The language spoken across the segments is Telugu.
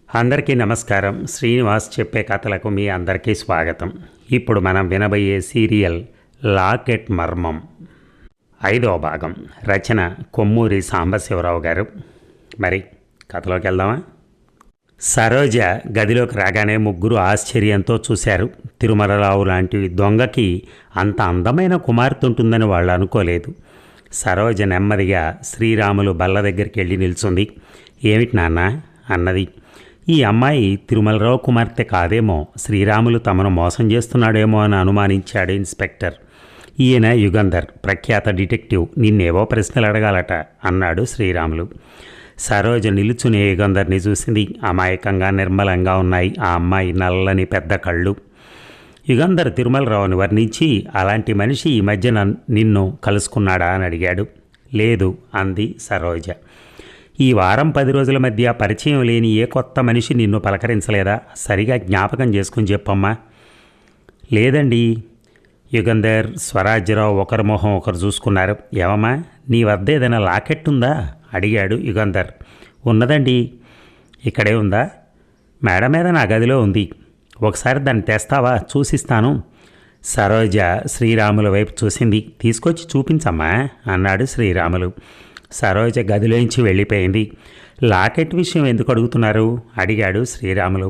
అందరికీ నమస్కారం. శ్రీనివాస్ చెప్పే కథలకు మీ అందరికీ స్వాగతం. ఇప్పుడు మనం వినబోయే సీరియల్ లాకెట్ మర్మం 5వ భాగం. రచన కొమ్మూరి సాంబశివరావు గారు. మరి కథలోకి వెళ్దామా? సరోజ గదిలోకి రాగానే ముగ్గురు ఆశ్చర్యంతో చూశారు. తిరుమలరావు లాంటి దొంగకి అంత అందమైన కుమార్తె ఉంటుందని వాళ్ళు అనుకోలేదు. సరోజ నెమ్మదిగా శ్రీరాములు బల్ల దగ్గరికి వెళ్ళి నిల్చుంది. ఏమిటి నాన్న అన్నది. ఈ అమ్మాయి తిరుమలరావు కుమార్తె కాదేమో, శ్రీరాములు తమను మోసం చేస్తున్నాడేమో అని అనుమానించాడు ఇన్స్పెక్టర్. ఈయన యుగంధర్, ప్రఖ్యాత డిటెక్టివ్, నిన్నేవో ప్రశ్నలు అడగాలట అన్నాడు శ్రీరాములు. సరోజ నిలుచునే యుగంధర్ని చూసింది. అమాయకంగా నిర్మలంగా ఉన్నాయి ఆ అమ్మాయి నల్లని పెద్ద కళ్ళు. యుగంధర్ తిరుమలరావుని వర్ణించి, అలాంటి మనిషి ఈ మధ్యన నిన్ను కలుసుకున్నాడా అని అడిగాడు. లేదు అంది సరోజ. ఈ వారం 10 రోజుల మధ్య పరిచయం లేని ఏ కొత్త మనిషి నిన్ను పలకరించలేదా? సరిగా జ్ఞాపకం చేసుకుని చెప్పమ్మా. లేదండి. యుగంధర్, స్వరాజ్యరావు ఒకరి మొహం ఒకరు చూసుకున్నారు. ఏమమ్మా, నీ వద్ద ఏదైనా లాకెట్ ఉందా అడిగాడు యుగంధర్. ఉన్నదండి. ఇక్కడే ఉందా? మేడ మీద నా గదిలో ఉంది. ఒకసారి దాన్ని తెస్తావా? చూసిస్తాను. సరోజ శ్రీరాముల వైపు చూసింది. తీసుకొచ్చి చూపించమ్మా అన్నాడు శ్రీరాములు. సరోజ గదిలోంచి వెళ్ళిపోయింది. లాకెట్ విషయం ఎందుకు అడుగుతున్నారు అడిగాడు శ్రీరాములు.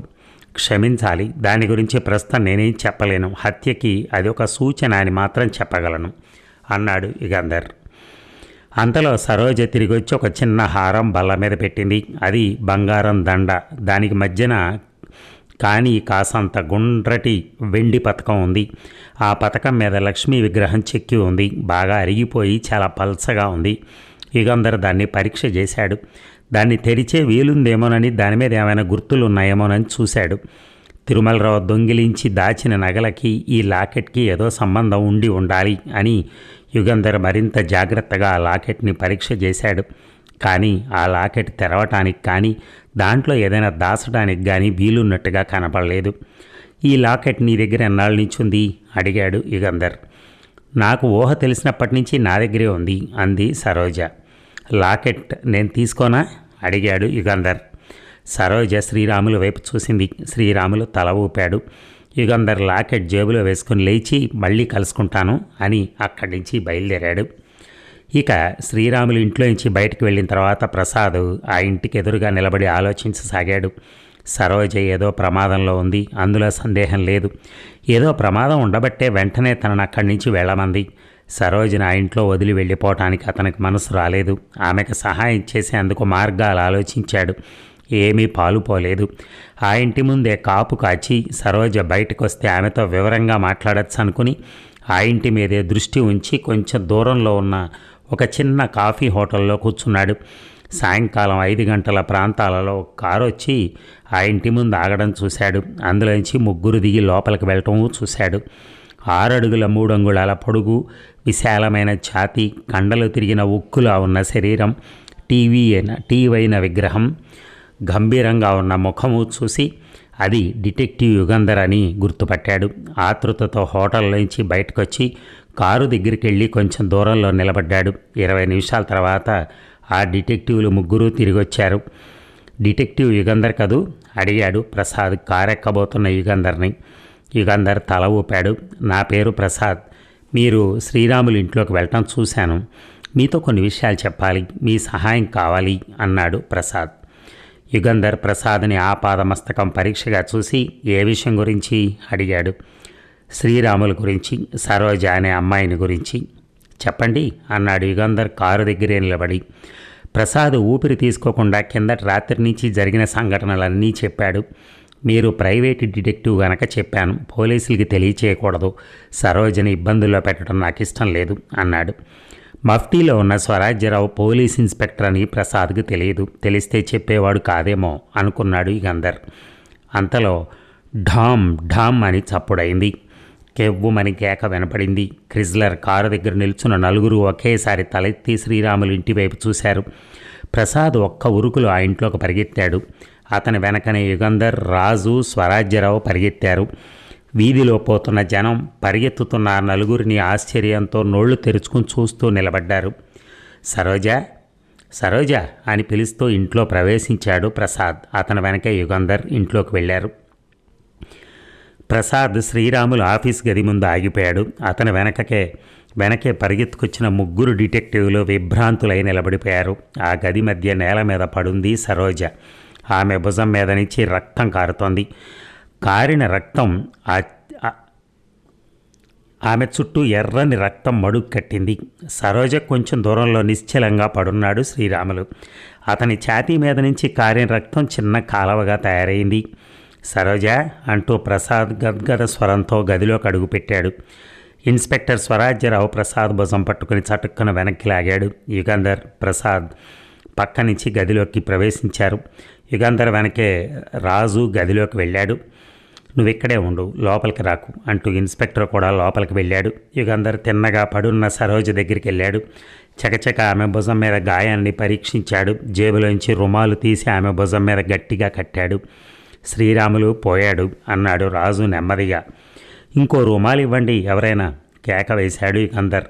క్షమించాలి, దాని గురించి ప్రస్తుతం నేనేం చెప్పలేను. హత్యకి అది ఒక సూచన అని మాత్రం చెప్పగలను అన్నాడు యుగంధర్. అంతలో సరోజ తిరిగి వచ్చి ఒక చిన్న హారం బల్ల మీద పెట్టింది. అది బంగారం దండ. దానికి మధ్యన కానీ కాసంత గుండ్రటి వెండి పతకం ఉంది. ఆ పతకం మీద లక్ష్మీ విగ్రహం చెక్కి ఉంది. బాగా అరిగిపోయి చాలా పల్చగా ఉంది. యుగంధర్ దాన్ని పరీక్ష చేశాడు. దాన్ని తెరిచే వీలుందేమోనని, దాని మీద ఏమైనా గుర్తులు ఉన్నాయేమోనని చూశాడు. తిరుమలరావు దొంగిలించి దాచిన నగలకి ఈ లాకెట్కి ఏదో సంబంధం ఉండి ఉండాలి అని యుగంధర్ మరింత జాగ్రత్తగా ఆ లాకెట్ని పరీక్ష చేశాడు. కానీ ఆ లాకెట్ తెరవటానికి కానీ దాంట్లో ఏదైనా దాచడానికి కానీ వీలున్నట్టుగా కనపడలేదు. ఈ లాకెట్ నీ దగ్గర ఎన్నాళ్ళ నుంచి ఉంది అడిగాడు యుగంధర్. నాకు ఊహ తెలిసినప్పటి నుంచి నా దగ్గరే ఉంది అంది సరోజ. లాకెట్ నేను తీసుకోనా అడిగాడు యుగంధర్. సరోజ శ్రీరాములు వైపు చూసింది. శ్రీరాములు తల ఊపాడు. యుగంధర్ లాకెట్ జేబులో వేసుకుని లేచి మళ్ళీ కలుసుకుంటాను అని అక్కడి నుంచి బయలుదేరాడు. ఇక శ్రీరాములు ఇంట్లో నుంచి బయటకు వెళ్ళిన తర్వాత ప్రసాద్ ఆ ఇంటికి ఎదురుగా నిలబడి ఆలోచించసాగాడు. సరోజ ఏదో ప్రమాదంలో ఉంది, అందులో సందేహం లేదు. ఏదో ప్రమాదం ఉండబట్టే వెంటనే తనను అక్కడి నుంచి వెళ్ళమంది. సరోజని ఆ ఇంట్లో వదిలి వెళ్ళిపోవటానికి అతనికి మనసు రాలేదు. ఆమెకు సహాయం చేసేందుకు మార్గాలు ఆలోచించాడు. ఏమీ పాలుపోలేదు. ఆ ఇంటి ముందే కాపు కాచి సరోజ బయటకు వస్తే ఆమెతో వివరంగా మాట్లాడచ్చు అనుకుని ఆ ఇంటి మీదే దృష్టి ఉంచి కొంచెం దూరంలో ఉన్న ఒక చిన్న కాఫీ హోటల్లో కూర్చున్నాడు. సాయంకాలం 5 గంటల ప్రాంతాలలో కారు వచ్చి ఆ ఇంటి ముందు ఆగడం చూశాడు. అందులోంచి ముగ్గురు దిగి లోపలికి వెళ్ళటం చూశాడు. 6 అడుగుల 3 అంగుళాల పొడుగు, విశాలమైన ఛాతీ, కండలు తిరిగిన ఉక్కులా ఉన్న శరీరం, టీవైన విగ్రహం, గంభీరంగా ఉన్న ముఖము చూసి అది డిటెక్టివ్ యుగంధర్ అని గుర్తుపట్టాడు. ఆతృతతో హోటల్లోంచి బయటకొచ్చి కారు దగ్గరికి వెళ్ళి కొంచెం దూరంలో నిలబడ్డాడు. 20 నిమిషాల తర్వాత ఆ డిటెక్టివ్లు ముగ్గురు తిరిగి వచ్చారు. డిటెక్టివ్ యుగంధర్ కదూ అడిగాడు ప్రసాద్ కారెక్కబోతున్న యుగంధర్ని. యుగంధర్ తల ఊపాడు. నా పేరు ప్రసాద్. మీరు శ్రీరాములు ఇంట్లోకి వెళ్ళటం చూశాను. మీతో కొన్ని విషయాలు చెప్పాలి, మీ సహాయం కావాలి అన్నాడు ప్రసాద్. యుగంధర్ ప్రసాద్ని ఆపాదమస్తకం పరీక్షగా చూసి ఏ విషయం గురించి అడిగాడు. శ్రీరాముల గురించి, సరోజ అనే అమ్మాయిని గురించి. చెప్పండి అన్నాడు యుగంధర్ కారు దగ్గరే నిలబడి. ప్రసాద్ ఊపిరి తీసుకోకుండా కిందటి రాత్రి నుంచి జరిగిన సంఘటనలన్నీ చెప్పాడు. మీరు ప్రైవేటు డిటెక్టివ్ గనక చెప్పాను, పోలీసులకి తెలియచేయకూడదు. సరోజని ఇబ్బందుల్లో పెట్టడం నాకు ఇష్టం లేదు అన్నాడు. మఫ్టీలో ఉన్న స్వరాజ్యరావు పోలీస్ ఇన్స్పెక్టర్ అని ప్రసాద్కి తెలియదు. తెలిస్తే చెప్పేవాడు కాదేమో అనుకున్నాడు యుగంధర్. అంతలో ఢామ్ ఢామ్ అని చప్పుడైంది. కెవ్వుమని కేక వినపడింది. క్రిజ్లర్ కారు దగ్గర నిల్చున్న నలుగురు ఒకేసారి తలెత్తి శ్రీరాములు ఇంటివైపు చూశారు. ప్రసాద్ ఒక్క ఉరుకులు ఆ ఇంట్లోకి పరిగెత్తాడు. అతని వెనకనే యుగంధర్, రాజు, స్వరాజ్యరావు పరిగెత్తారు. వీధిలో పోతున్న జనం పరిగెత్తుతున్న నలుగురిని ఆశ్చర్యంతో నోళ్లు తెరుచుకుని చూస్తూ నిలబడ్డారు. సరోజ సరోజ అని పిలుస్తూ ఇంట్లో ప్రవేశించాడు ప్రసాద్. అతని వెనకే యుగంధర్ ఇంట్లోకి వెళ్ళారు. ప్రసాద్ శ్రీరాములు ఆఫీస్ గది ముందు ఆగిపోయాడు. అతని వెనకే పరిగెత్తుకొచ్చిన ముగ్గురు డిటెక్టివ్లు విభ్రాంతులై నిలబడిపోయారు. ఆ గది మధ్య నేల మీద పడుంది సరోజ. ఆమె భుజం మీద నుంచి రక్తం కారుతోంది. కారిన రక్తం ఆమె చుట్టూ ఎర్రని రక్తం మడుగు కట్టింది. సరోజ కొంచెం దూరంలో నిశ్చలంగా పడున్నాడు శ్రీరాములు. అతని ఛాతీ మీద నుంచి కారిన రక్తం చిన్న కాలవగా తయారైంది. సరోజ అంటూ ప్రసాద్ గద్గద స్వరంతో గదిలోకి అడుగుపెట్టాడు. ఇన్స్పెక్టర్ స్వరాజ్యరావు ప్రసాద్ భుజం పట్టుకుని చటుక్కున వెనక్కి లాగాడు. యుగంధర్ ప్రసాద్ పక్క నుంచి గదిలోకి ప్రవేశించారు. యుగంధర్ వెనకే రాజు గదిలోకి వెళ్ళాడు. నువ్విక్కడే ఉండు, లోపలికి రాకు అంటూ ఇన్స్పెక్టర్ కూడా లోపలికి వెళ్ళాడు. యుగంధర్ తిన్నగా పడున్న సరోజ దగ్గరికి వెళ్ళాడు. చకచక ఆమె భుజం మీద గాయాన్ని పరీక్షించాడు. జేబులోంచి రుమాలు తీసి ఆమె భుజం మీద గట్టిగా కట్టాడు. శ్రీరాములు పోయాడు అన్నాడు రాజు నెమ్మదిగా. ఇంకో రుమాలు ఇవ్వండి ఎవరైనా, కేక వేశాడు యుగంధర్.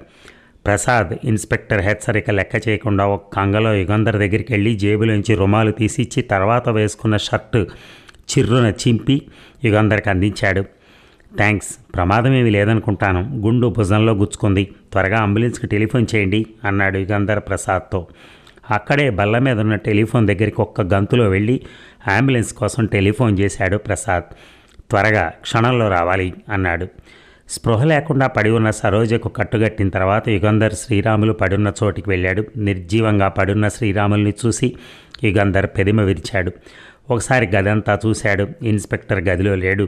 ప్రసాద్ ఇన్స్పెక్టర్ హెచ్చరిక లెక్క చేయకుండా ఒక కంగలో యుగంధర్ దగ్గరికి వెళ్ళి జేబులోంచి రుమాలు తీసిచ్చి తర్వాత వేసుకున్న షర్టు చిర్రున చింపి యుగంధర్కి అందించాడు. థ్యాంక్స్, ప్రమాదమేమీ లేదనుకుంటాను, గుండు భుజంలో గుచ్చుకుంది, త్వరగా అంబులెన్స్కి టెలిఫోన్ చేయండి అన్నాడు యుగంధర్ ప్రసాద్తో. అక్కడే బల్ల మీద ఉన్న టెలిఫోన్ దగ్గరికి ఒక్క గంతులో వెళ్ళి అంబులెన్స్ కోసం టెలిఫోన్ చేశాడు ప్రసాద్. త్వరగా, క్షణంలో రావాలి అన్నాడు. స్పృహ లేకుండా పడి ఉన్న సరోజకు కట్టుగట్టిన తర్వాత యుగంధర్ శ్రీరాములు పడున్న చోటికి వెళ్ళాడు. నిర్జీవంగా పడున్న శ్రీరాముల్ని చూసి యుగంధర్ పెదిమ విరిచాడు. ఒకసారి గదంతా చూశాడు. ఇన్స్పెక్టర్ గదిలో లేడు.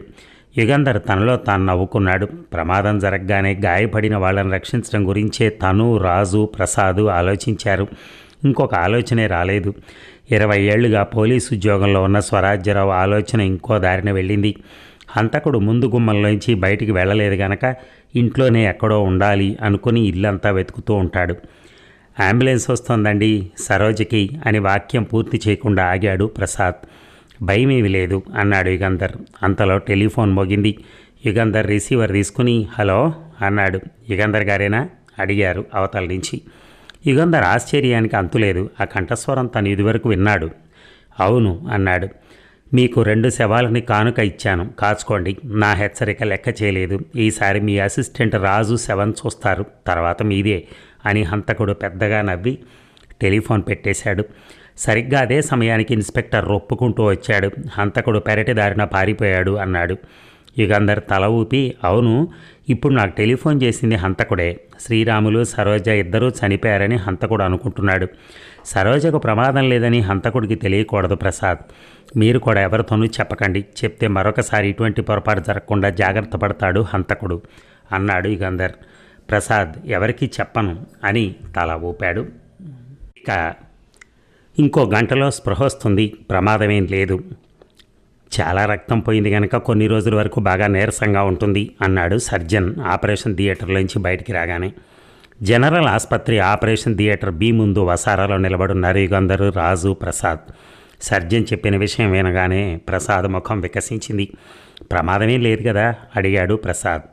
యుగంధర్ తనలో తాను నవ్వుకున్నాడు. ప్రమాదం జరగగానే గాయపడిన వాళ్ళని రక్షించడం గురించే తను, రాజు, ప్రసాదు ఆలోచించారు. ఇంకొక ఆలోచనే రాలేదు. 20 ఏళ్లుగా పోలీసు ఉద్యోగంలో ఉన్న స్వరాజ్యరావు ఆలోచన ఇంకో దారిన వెళ్ళింది. హంతకుడు ముందు గుమ్మంలోంచి బయటికి వెళ్ళలేదు గనక ఇంట్లోనే ఎక్కడో ఉండాలి అనుకుని ఇల్లంతా వెతుకుతూ ఉంటాడు. అంబులెన్స్ వస్తోందండి సరోజకి అని వాక్యం పూర్తి చేయకుండా ఆగాడు ప్రసాద్. భయమేమి లేదు అన్నాడు యుగంధర్. అంతలో టెలిఫోన్ మోగింది. యుగంధర్ రిసీవర్ తీసుకుని హలో అన్నాడు. యుగంధర్ గారేనా అడిగారు అవతల నుంచి. యుగంధర్ ఆశ్చర్యానికి అంతులేదు. ఆ కంఠస్వరం తను ఇదివరకు విన్నాడు. అవును అన్నాడు. మీకు 2 శవాలని కానుక ఇచ్చాను, కాచుకోండి. నా హెచ్చరిక లెక్క చేయలేదు. ఈసారి మీ అసిస్టెంట్ రాజు శవం చూస్తారు, తర్వాత మీదే అని హంతకుడు పెద్దగా నవ్వి టెలిఫోన్ పెట్టేశాడు. సరిగ్గా అదే సమయానికి ఇన్స్పెక్టర్ రొప్పుకుంటూ వచ్చాడు. హంతకుడు పెరటి దారిన పారిపోయాడు అన్నాడు. యుగంధర్ తల ఊపి అవును, ఇప్పుడు నాకు టెలిఫోన్ చేసింది హంతకుడే. శ్రీరాములు, సరోజ ఇద్దరూ చనిపోయారని హంతకుడు అనుకుంటున్నాడు. సరోజకు ప్రమాదం లేదని హంతకుడికి తెలియకూడదు ప్రసాద్. మీరు కూడా ఎవరితోనూ చెప్పకండి. చెప్తే మరొకసారి ఇటువంటి పొరపాటు జరగకుండా జాగ్రత్త పడతాడు హంతకుడు అన్నాడు యుగంధర్. ప్రసాద్ ఎవరికీ చెప్పను అని తల ఊపాడు. ఇక ఇంకో గంటలో స్పృహ వస్తుంది, ప్రమాదమేం లేదు. చాలా రక్తం పోయింది కనుక కొన్ని రోజుల వరకు బాగా నీరసంగా ఉంటుంది అన్నాడు సర్జన్ ఆపరేషన్ థియేటర్లోంచి బయటికి రాగానే. జనరల్ ఆసుపత్రి ఆపరేషన్ థియేటర్ బి ముందు వసారాలో నిలబడున్నారు యుగంధర్, రాజు, ప్రసాద్. సర్జన్ చెప్పిన విషయం వినగానే ప్రసాద్ ముఖం వికసించింది. ప్రమాదమేం లేదు కదా అడిగాడు ప్రసాద్.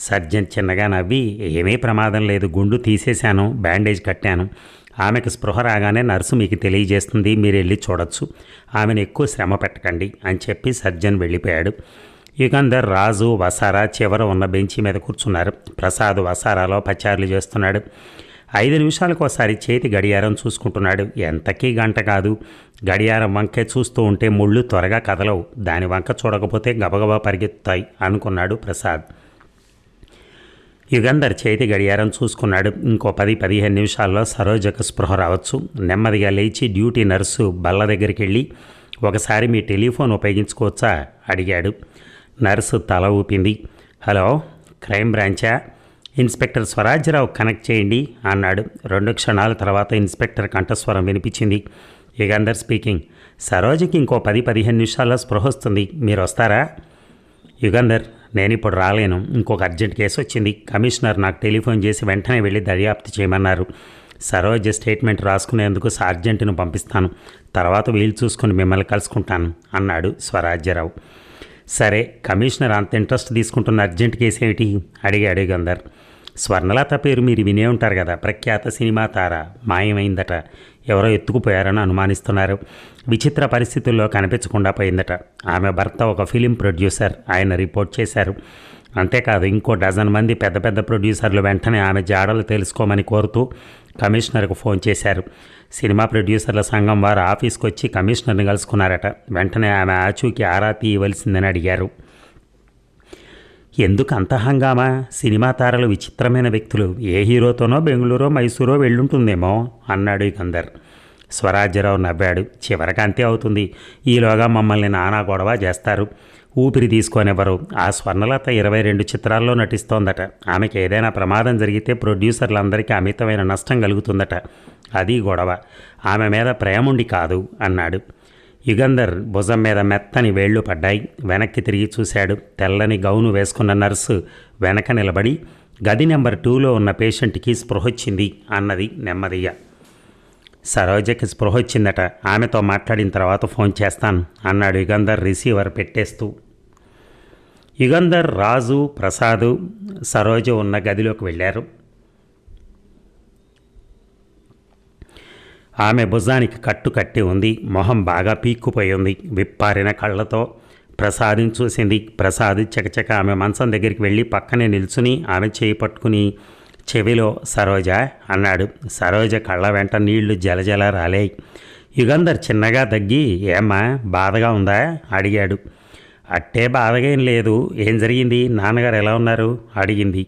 సర్జన్ చిన్నగా నవ్వి ఏమీ ప్రమాదం లేదు, గుండు తీసేశాను, బ్యాండేజ్ కట్టాను. ఆమెకు స్పృహ రాగానే నర్సు మీకు తెలియజేస్తుంది, మీరు వెళ్ళి చూడొచ్చు. ఆమెను ఎక్కువ శ్రమ పెట్టకండి అని చెప్పి సర్జన్ వెళ్ళిపోయాడు. యుగంధర్, రాజు వసారా చివర ఉన్న బెంచి మీద కూర్చున్నారు. ప్రసాద్ వసారాలో పచారులు చేస్తున్నాడు. 5 నిమిషాలకు ఒకసారి చేతి గడియారం చూసుకుంటున్నాడు. ఎంతకీ గంట కాదు. గడియారం వంకే చూస్తూ ఉంటే ముళ్ళు త్వరగా కదలవు, దాని వంక చూడకపోతే గబగబా పరిగెత్తుతాయి అనుకున్నాడు ప్రసాద్. యుగంధర్ చేతి గడియారం చూసుకున్నాడు. ఇంకో 10-15 నిమిషాల్లో సరోజకు స్పృహ రావచ్చు. నెమ్మదిగా లేచి డ్యూటీ నర్సు బల్ల దగ్గరికి వెళ్ళి ఒకసారి మీ టెలిఫోన్ ఉపయోగించుకోవచ్చా అడిగాడు. నర్సు తల ఊపింది. హలో, క్రైమ్ బ్రాంచా? ఇన్స్పెక్టర్ స్వరాజ్యరావు కనెక్ట్ చేయండి అన్నాడు. 2 క్షణాల తర్వాత ఇన్స్పెక్టర్ కంఠస్వరం వినిపించింది. యుగంధర్ స్పీకింగ్. సరోజకి ఇంకో 10-15 నిమిషాల్లో స్పృహ వస్తుంది, మీరు వస్తారా? యుగంధర్, నేను ఇప్పుడు రాలేను, ఇంకొక అర్జెంట్ కేసు వచ్చింది. కమిషనర్ నాకు టెలిఫోన్ చేసి వెంటనే వెళ్ళి దర్యాప్తు చేయమన్నారు. సరోజ స్టేట్మెంట్ రాసుకునేందుకు సార్జెంట్ను పంపిస్తాను, తర్వాత వీలు చూసుకుని మిమ్మల్ని కలుసుకుంటాను అన్నాడు స్వరాజ్యరావు. సరే, కమిషనర్ అంత ఇంట్రెస్ట్ తీసుకుంటున్న అర్జెంట్ కేసు ఏమిటి అడిగాడు యుగంధర్. స్వర్ణలత పేరు మీరు వినే ఉంటారు కదా, ప్రఖ్యాత సినిమా తార మాయమైందట. ఎవరో ఎత్తుకుపోయారని అనుమానిస్తున్నారు. విచిత్ర పరిస్థితుల్లో కనిపించకుండా పోయిందట. ఆమె భర్త ఒక ఫిలిం ప్రొడ్యూసర్, ఆయన రిపోర్ట్ చేశారు. అంతేకాదు ఇంకో డజన్ మంది పెద్ద పెద్ద ప్రొడ్యూసర్లు వెంటనే ఆమె జాడలు తెలుసుకోమని కోరుతూ కమిషనర్కు ఫోన్ చేశారు. సినిమా ప్రొడ్యూసర్ల సంఘం వారు ఆఫీస్కి వచ్చి కమిషనర్ని కలుసుకున్నారట. వెంటనే ఆమె ఆచూకీ ఆరా తీయవలసిందని అడిగారు. ఎందుకు అంత హంగామా? సినిమా తారలు విచిత్రమైన వ్యక్తులు. ఏ హీరోతోనో బెంగళూరో మైసూరో వెళ్ళుంటుందేమో అన్నాడు యుగంధర్. స్వరాజ్యరావు నవ్వాడు. చివరికి అంతే అవుతుంది. ఈలోగా మమ్మల్ని నానా గొడవ చేస్తారు. ఊపిరి తీసుకొనివ్వరు. ఆ స్వర్ణలత 22 చిత్రాల్లో నటిస్తోందట. ఆమెకి ఏదైనా ప్రమాదం జరిగితే ప్రొడ్యూసర్లందరికీ అమితమైన నష్టం కలుగుతుందట. అది గొడవ. ఆమె మీద ప్రేముండి కాదు అన్నాడు. యుగంధర్ భుజం మీద మెత్తని వేళ్లు పడ్డాయి. వెనక్కి తిరిగి చూశాడు. తెల్లని గౌను వేసుకున్న నర్సు వెనక నిలబడి గది నెంబర్ 2లో ఉన్న పేషెంట్కి స్పృహొచ్చింది అన్నది నెమ్మదిగా. సరోజకి స్పృహొచ్చిందట. ఆమెతో మాట్లాడిన తర్వాత ఫోన్ చేస్తాను అన్నాడు యుగంధర్ రిసీవర్ పెట్టేస్తూ. యుగంధర్, రాజు, ప్రసాదు సరోజ ఉన్న గదిలోకి వెళ్ళారు. ఆమె భుజానికి కట్టు కట్టి ఉంది. మొహం బాగా పీక్కుపోయి ఉంది. విప్పారిన కళ్ళతో ప్రసాద్ని చూసింది. ప్రసాద్ చకచక ఆమె మంచం దగ్గరికి వెళ్ళి పక్కనే నిల్చుని ఆమె చేయి పట్టుకుని చెవిలో సరోజ అన్నాడు. సరోజ కళ్ళ వెంట నీళ్లు జలజల రాలేయి. యుగంధర్ చిన్నగా తగ్గి ఏమ్మా బాధగా ఉందా అడిగాడు. అట్టే బాధగా ఏం లేదు. ఏం జరిగింది? నాన్నగారు ఎలా ఉన్నారు అడిగింది.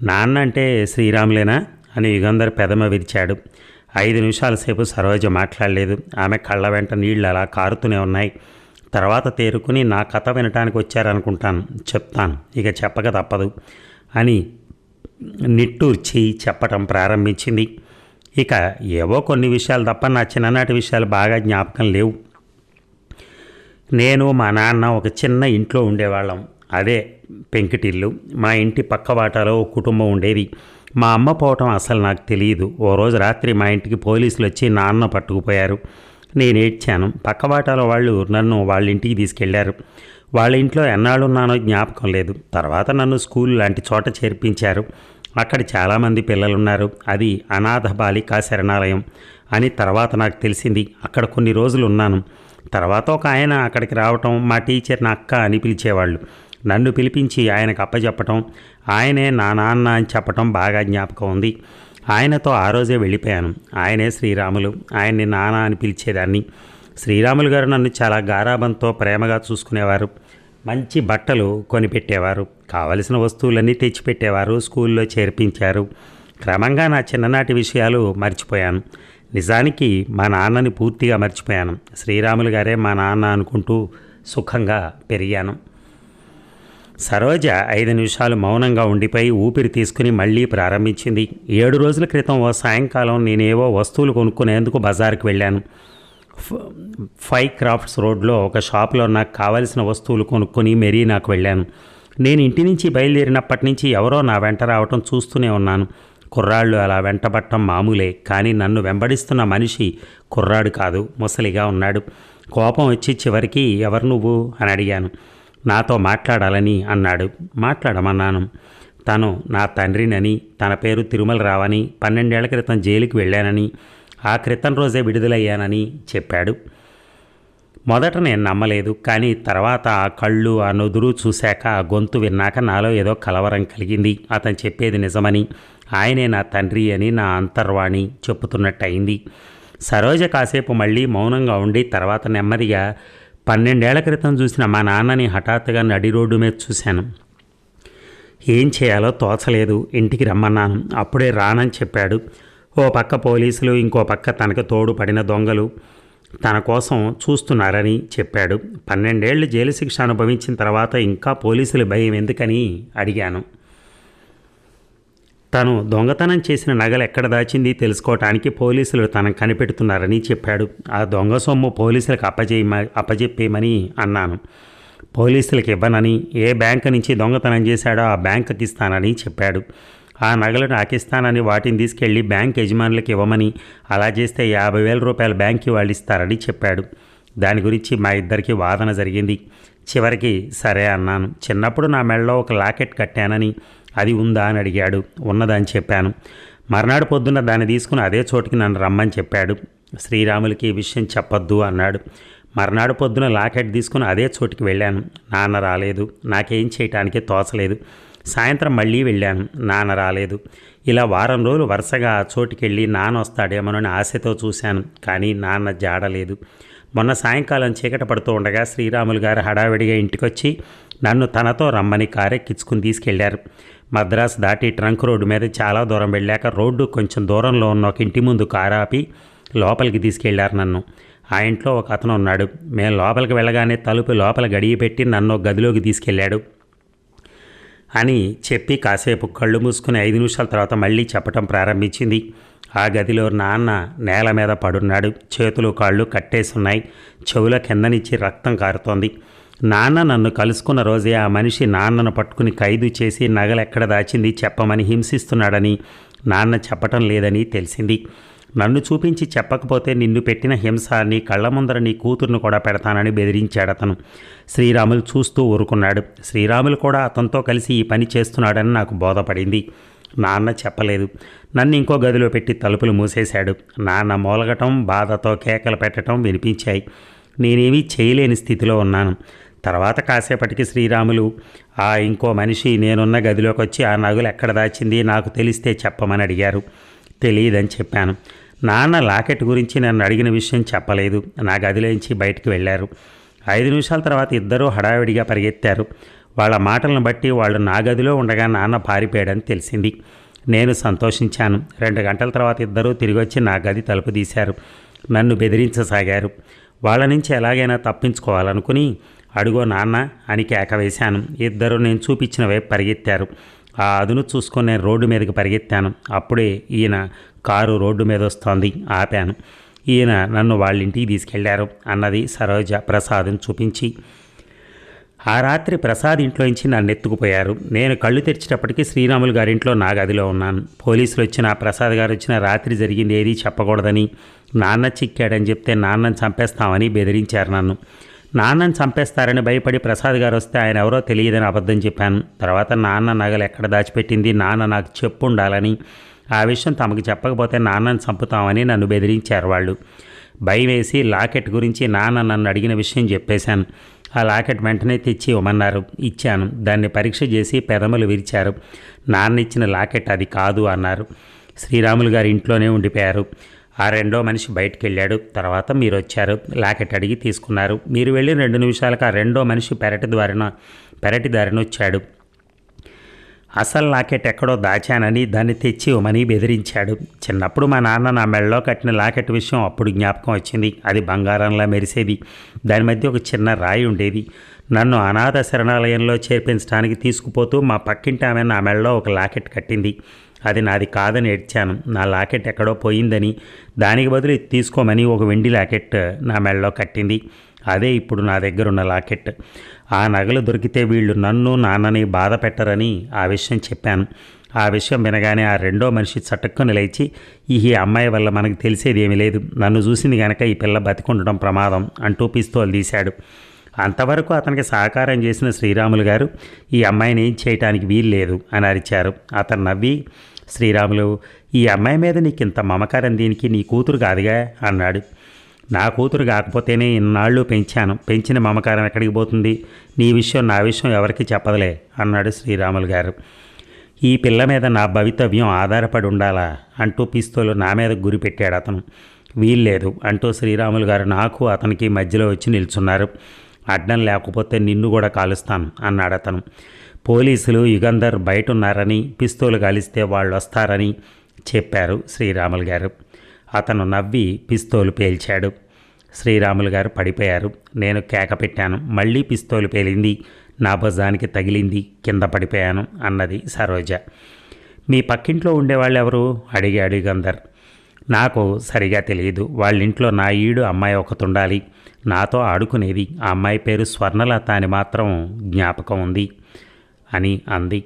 నాన్న అంటే శ్రీరాములేనా అని యుగంధర్ పెదమ విరిచాడు. 5 నిమిషాల సేపు సరోజ మాట్లాడలేదు. ఆమె కళ్ళ వెంట నీళ్ళు అలా కారుతూనే ఉన్నాయి. తర్వాత తేరుకుని నా కథ వినటానికి వచ్చారనుకుంటాను, చెప్తాను, ఇక చెప్పక తప్పదు అని నిట్టూర్చి చెప్పటం ప్రారంభించింది. ఇక ఏవో కొన్ని విషయాలు తప్ప నా చిన్ననాటి విషయాలు బాగా జ్ఞాపకం లేవు. నేను మా నాన్న ఒక చిన్న ఇంట్లో ఉండేవాళ్ళం. అదే పెంకిటిల్లు. మా ఇంటి పక్క వాటాలో ఒక కుటుంబం ఉండేది. మా అమ్మ పోవటం అసలు నాకు తెలియదు. ఓ రోజు రాత్రి మా ఇంటికి పోలీసులు వచ్చి నాన్న పట్టుకుపోయారు. నేను ఏడ్చాను. పక్కవాటాలో వాళ్ళు నన్ను వాళ్ళ ఇంటికి తీసుకెళ్లారు. వాళ్ళ ఇంట్లో ఎన్నాళ్ళున్నానో జ్ఞాపకం లేదు. తర్వాత నన్ను స్కూల్ లాంటి చోట చేర్పించారు. అక్కడ చాలామంది పిల్లలున్నారు. అది అనాథ బాలికా శరణాలయం అని తర్వాత నాకు తెలిసింది. అక్కడ కొన్ని రోజులు ఉన్నాను. తర్వాత ఒక ఆయన అక్కడికి రావటం, మా టీచర్ని అక్క అని పిలిచేవాళ్ళు. నన్ను పిలిపించి ఆయనకు అప్పచెప్పటం, ఆయనే నా నాన్న అని చెప్పటం బాగా జ్ఞాపకం ఉంది. ఆయనతో ఆ రోజే వెళ్ళిపోయాను. ఆయనే శ్రీరాములు. ఆయన్ని నాన్న అని పిలిచేదాన్ని. శ్రీరాములు గారు నన్ను చాలా గారాబంతో ప్రేమగా చూసుకునేవారు. మంచి బట్టలు కొనిపెట్టేవారు. కావలసిన వస్తువులన్నీ తెచ్చిపెట్టేవారు. స్కూల్లో చేర్పించారు. క్రమంగా నా చిన్ననాటి విషయాలు మర్చిపోయాను. నిజానికి మా నాన్నని పూర్తిగా మర్చిపోయాను. శ్రీరాములు గారే మా నాన్న అనుకుంటూ సుఖంగా పెరిగాను. సరోజ 5 నిమిషాలు మౌనంగా ఉండిపోయి ఊపిరి తీసుకుని మళ్ళీ ప్రారంభించింది. 7 రోజుల క్రితం ఓ సాయంకాలం నేనేవో వస్తువులు కొనుక్కునేందుకు బజారుకు వెళ్ళాను. 5 క్రాఫ్ట్స్ రోడ్లో ఒక షాపులో నాకు కావలసిన వస్తువులు కొనుక్కొని మెరీనాకు వెళ్ళాను. నేను ఇంటి నుంచి బయలుదేరినప్పటి నుంచి ఎవరో నా వెంట రావటం చూస్తూనే ఉన్నాను. కుర్రాళ్ళు అలా వెంటబట్టం మామూలే. కానీ నన్ను వెంబడిస్తున్న మనిషి కుర్రాడు కాదు, ముసలిగా ఉన్నాడు. కోపం వచ్చి చివరికి ఎవరు నువ్వు అని అడిగాను. నాతో మాట్లాడాలని అన్నాడు. మాట్లాడమన్నాను. తను నా తండ్రినని, తన పేరు తిరుమల రావని, 12 ఏళ్ల క్రితం జైలుకి వెళ్ళానని, ఆ క్రితం రోజే విడుదలయ్యానని చెప్పాడు. మొదట నేను నమ్మలేదు. కానీ తర్వాత ఆ కళ్ళు, ఆ నుదురు చూశాక, ఆ గొంతు విన్నాక నాలో ఏదో కలవరం కలిగింది. అతను చెప్పేది నిజమని, ఆయనే నా తండ్రి అని నా అంతర్వాణి చెప్పుతున్నట్టు అయింది. సరోజ కాసేపు మళ్ళీ మౌనంగా ఉండి తర్వాత నెమ్మదిగా 12 ఏళ్ల క్రితం చూసిన మా నాన్నని హఠాత్తుగా నడి రోడ్డు మీద చూశాను. ఏం చేయాలో తోచలేదు. ఇంటికి రమ్మన్నాను. అప్పుడే రానని చెప్పాడు. ఓ పక్క పోలీసులు, ఇంకో పక్క తనకు తోడు పడిన దొంగలు తన కోసం చూస్తున్నారని చెప్పాడు. 12 ఏళ్ళు జైలు శిక్ష అనుభవించిన తర్వాత ఇంకా పోలీసుల భయం ఎందుకని అడిగాను. తను దొంగతనం చేసిన నగలు ఎక్కడ దాచింది తెలుసుకోవటానికి పోలీసులు తనను కనిపెడుతున్నారని చెప్పాడు. ఆ దొంగ సొమ్ము పోలీసులకు అప్పజెప్పేయమని అన్నాను. పోలీసులకు ఇవ్వనని, ఏ బ్యాంకు నుంచి దొంగతనం చేశాడో ఆ బ్యాంకుకి ఇస్తానని చెప్పాడు. ఆ నగలు నాకు ఇస్తానని వాటిని తీసుకెళ్లి బ్యాంక్ యజమానులకు ఇవ్వమని, అలా చేస్తే 50,000 రూపాయలు బ్యాంక్కి వాళ్ళు ఇస్తారని చెప్పాడు. దాని గురించి మా ఇద్దరికి వాదన జరిగింది. చివరికి సరే అన్నాను. చిన్నప్పుడు నా మెడలో ఒక లాకెట్ కట్టానని, అది ఉందా అని అడిగాడు. ఉన్నదని చెప్పాను. మర్నాడు పొద్దున్న దాన్ని తీసుకుని అదే చోటుకి నన్ను రమ్మని చెప్పాడు. శ్రీరాములకి ఈ విషయం చెప్పొద్దు అన్నాడు. మర్నాడు పొద్దున లాకెట్ తీసుకుని అదే చోటుకి వెళ్ళాను. నాన్న రాలేదు. నాకేం చేయటానికి తోచలేదు. సాయంత్రం మళ్ళీ వెళ్ళాను. నాన్న రాలేదు. ఇలా వారం రోజులు వరుసగా ఆ చోటుకి వెళ్ళి నాన్న వస్తాడేమోనని ఆశతో చూశాను. కానీ నాన్న జాడలేదు. మొన్న సాయంకాలం చీకట పడుతూ ఉండగా శ్రీరాములు గారు హడావిడిగా ఇంటికొచ్చి నన్ను తనతో రమ్మని కారెక్కించుకుని తీసుకెళ్లారు. మద్రాసు దాటి ట్రంక్ రోడ్డు మీద చాలా దూరం వెళ్ళాక రోడ్డు కొంచెం దూరంలో ఉన్న ఒక ఇంటి ముందు కారు ఆపి లోపలికి తీసుకెళ్లారు నన్ను. ఆ ఇంట్లో ఒక అతను ఉన్నాడు. మేము లోపలికి వెళ్ళగానే తలుపు లోపల గడియ పెట్టి నన్ను గదిలోకి తీసుకెళ్లాడు అని చెప్పి కాసేపు కళ్ళు మూసుకుని 5 నిమిషాల తర్వాత మళ్ళీ చెప్పటం ప్రారంభించింది. ఆ గదిలో నాన్న నేల మీద పడున్నాడు. చేతులు కాళ్ళు కట్టేసున్నాయి. చెవుల కిందనిచ్చి రక్తం కారుతోంది. నాన్న నన్ను కలుసుకున్న రోజే ఆ మనిషి నాన్నను పట్టుకుని ఖైదు చేసి నగలెక్కడ దాచింది చెప్పమని హింసిస్తున్నాడని, నాన్న చెప్పటం లేదని తెలిసింది. నన్ను చూపించి చెప్పకపోతే నిన్ను పెట్టిన హింస నీ కళ్ళ ముందర నీ కూతురును కూడా పెడతానని బెదిరించాడతను. శ్రీరాములు చూస్తూ ఊరుకున్నాడు. శ్రీరాములు కూడా అతనితో కలిసి ఈ పని చేస్తున్నాడని నాకు బోధపడింది. నాన్న చెప్పలేదు. నన్ను ఇంకో గదిలో పెట్టి తలుపులు మూసేశాడు. నాన్న మూలగటం, బాధతో కేకలు పెట్టడం వినిపించాయి. నేనేమీ చేయలేని స్థితిలో ఉన్నాను. తర్వాత కాసేపటికి శ్రీరాములు ఆ ఇంకో మనిషి నేనున్న గదిలోకి వచ్చి ఆ నగలు ఎక్కడ దాచింది నాకు తెలిస్తే చెప్పమని అడిగారు. తెలియదని చెప్పాను. నాన్న లాకెట్ గురించి నన్ను అడిగిన విషయం చెప్పలేదు. నా గదిలోంచి బయటికి వెళ్ళారు. 5 నిమిషాల తర్వాత ఇద్దరూ హడావిడిగా పరిగెత్తారు. వాళ్ళ మాటలను బట్టి వాళ్ళు నా గదిలో ఉండగా నాన్న పారిపోయాడని తెలిసింది. నేను సంతోషించాను. 2 గంటల తర్వాత ఇద్దరూ తిరిగి వచ్చి నా గది తలుపు తీశారు. నన్ను బెదిరించసాగారు. వాళ్ళ నుంచి ఎలాగైనా తప్పించుకోవాలనుకుని అడుగో నాన్న అని కేక వేశాను. ఇద్దరు నేను చూపించిన వైపు పరిగెత్తారు. ఆ అదును చూసుకొని నేను రోడ్డు మీదకి పరిగెత్తాను. అప్పుడే ఈయన కారు రోడ్డు మీద వస్తోంది. ఆపాను. ఈయన నన్ను వాళ్ళ ఇంటికి తీసుకెళ్లారు అన్నది సరోజ ప్రసాద్ని చూపించి. ఆ రాత్రి ప్రసాద్ ఇంట్లోంచి నన్ను ఎత్తుకుపోయారు. నేను కళ్ళు తెరిచేటప్పటికి శ్రీరాములు గారింట్లో నా గదిలో ఉన్నాను. పోలీసులు వచ్చిన ప్రసాద్ గారు వచ్చిన రాత్రి జరిగింది ఏదీ చెప్పకూడదని, నాన్న చిక్కాడని చెప్తే నాన్నని చంపేస్తామని బెదిరించారు నన్ను. నాన్నని చంపేస్తారని భయపడి ప్రసాద్ గారు వస్తే ఆయన ఎవరో తెలియదని అబద్ధం చెప్పాను. తర్వాత నాన్న నగలు ఎక్కడ దాచిపెట్టింది నాన్న నాకు చెప్పు ఉండాలని, ఆ విషయం తమకు చెప్పకపోతే నాన్నని చంపుతామని నన్ను బెదిరించారు వాళ్ళు. భయం వేసి లాకెట్ గురించి నాన్న నన్ను అడిగిన విషయం చెప్పేశాను. ఆ లాకెట్ వెంటనే తెచ్చి ఇవ్వమన్నారు. ఇచ్చాను. దాన్ని పరీక్ష చేసి పెదములు విరిచారు. నాన్న ఇచ్చిన లాకెట్ అది కాదు అన్నారు. శ్రీరాములు గారు ఇంట్లోనే ఉండిపోయారు. ఆ రెండో మనిషి బయటికి వెళ్ళాడు. తర్వాత మీరు వచ్చారు. లాకెట్ అడిగి తీసుకున్నారు. మీరు వెళ్ళి 2 నిమిషాలకు ఆ రెండో మనిషి పెరటి దారిన వచ్చాడు. అసలు లాకెట్ ఎక్కడో దాచానని దాన్ని తెచ్చి ఇవ్వమని బెదిరించాడు. చిన్నప్పుడు మా నాన్న నా మెడలో కట్టిన లాకెట్ విషయం అప్పుడు జ్ఞాపకం వచ్చింది. అది బంగారంలా మెరిసేది. దాని మధ్య ఒక చిన్న రాయి ఉండేది. నన్ను అనాథ శరణాలయంలో చేర్పించడానికి తీసుకుపోతూ మా పక్కింటి ఆమె నా మెడలో ఒక లాకెట్ కట్టింది. అది నాది కాదని ఏడ్చాను. నా లాకెట్ ఎక్కడో పోయిందని, దానికి బదులు తీసుకోమని ఒక వెండి లాకెట్ నా మెడలో కట్టింది. అదే ఇప్పుడు నా దగ్గర ఉన్న లాకెట్. ఆ నగలు దొరికితే వీళ్ళు నన్ను నాన్నని బాధ పెట్టరని ఆ విషయం చెప్పాను. ఆ విషయం వినగానే ఆ రెండో మనిషి చటుక్కున లేచి ఈ అమ్మాయి వల్ల మనకు తెలిసేది ఏమీ లేదు, నన్ను చూసింది కనుక ఈ పిల్ల బతికుండడం ప్రమాదం అంటూ పిస్తోల్ తీశాడు. అంతవరకు అతనికి సహకారం చేసిన శ్రీరాములు గారు ఈ అమ్మాయిని ఏం చేయటానికి వీలు లేదు అని అరిచారు. అతను నవ్వి, శ్రీరాములు, ఈ అమ్మాయి మీద నీకు ఇంత మమకారం దీనికి నీ కూతురు కాదుగా అన్నాడు. నా కూతురు కాకపోతేనే ఇన్నాళ్ళు పెంచాను. పెంచిన మమకారం ఎక్కడికి పోతుంది? నీ విషయం నా విషయం ఎవరికి చెప్పదులే అన్నాడు శ్రీరాములు గారు. ఈ పిల్ల మీద నా భవితవ్యం ఆధారపడి ఉండాలా అంటూ పిస్తోలు నా మీద గురి పెట్టాడు అతను. వీల్లేదు అంటూ శ్రీరాములు గారు నాకు అతనికి మధ్యలో వచ్చి నిల్చున్నారు. అడ్డం లేకపోతే నిన్ను కూడా కాలుస్తాను అన్నాడు అతను. పోలీసులు యుగంధర్ బయట ఉన్నారని, పిస్తోలు కాలిస్తే వాళ్ళు వస్తారని చెప్పారు శ్రీరాములు గారు. అతను నవ్వి పిస్తోలు పేల్చాడు. శ్రీరాములు గారు పడిపోయారు. నేను కేక పెట్టాను. మళ్ళీ పిస్తోలు పేలింది. నా భుజానికి తగిలింది. కింద పడిపోయాను అన్నది సరోజ. మీ పక్కింట్లో ఉండేవాళ్ళు ఎవరు అడిగాడు యుగంధర్. నాకు సరిగా తెలియదు. వాళ్ళింట్లో నా ఈడు అమ్మాయి ఒకటి ఉండాలి, నాతో ఆడుకునేది. ఆ అమ్మాయి పేరు స్వర్ణలత అని మాత్రం జ్ఞాపకం ఉంది అని అంది.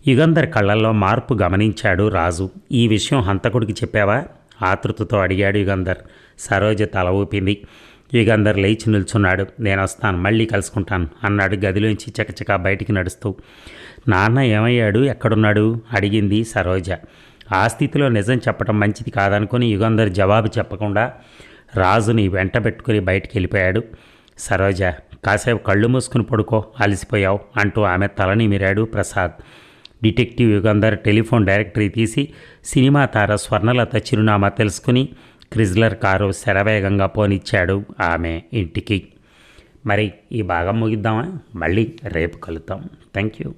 యుగంధర్ కళ్ళల్లో మార్పు గమనించాడు రాజు. ఈ విషయం హంతకుడికి చెప్పావా? ఆతృతతో అడిగాడు యుగంధర్. సరోజ తల ఊపింది. యుగంధర్ లేచి నిల్చున్నాడు. నేను వస్తాను, మళ్ళీ కలుసుకుంటాను అన్నాడు గదిలోంచి చకచకా బయటికి నడుస్తూ. నాన్న ఏమయ్యాడు, ఎక్కడున్నాడు అడిగింది సరోజ. ఆ స్థితిలో నిజం చెప్పడం మంచిది కాదనుకుని యుగంధర్ జవాబు చెప్పకుండా రాజుని వెంట పెట్టుకుని బయటికి వెళ్ళిపోయాడు. సరోజ, కాసేపు కళ్ళు మూసుకుని పడుకో, అలసిపోయావు అంటూ ఆమె తలనిమిరాడు Prasad. Detective Yugandhar telephone directory తీసి సినిమా తార స్వర్ణలత చిరునామా తెలుసుకుని క్రిజ్లర్ కారు శరవేగంగా పోనిచ్చాడు ఆమె ఇంటికి. మరి ఈ భాగం ముగిద్దామా? మళ్ళీ రేపు కలుద్దాం. Thank you.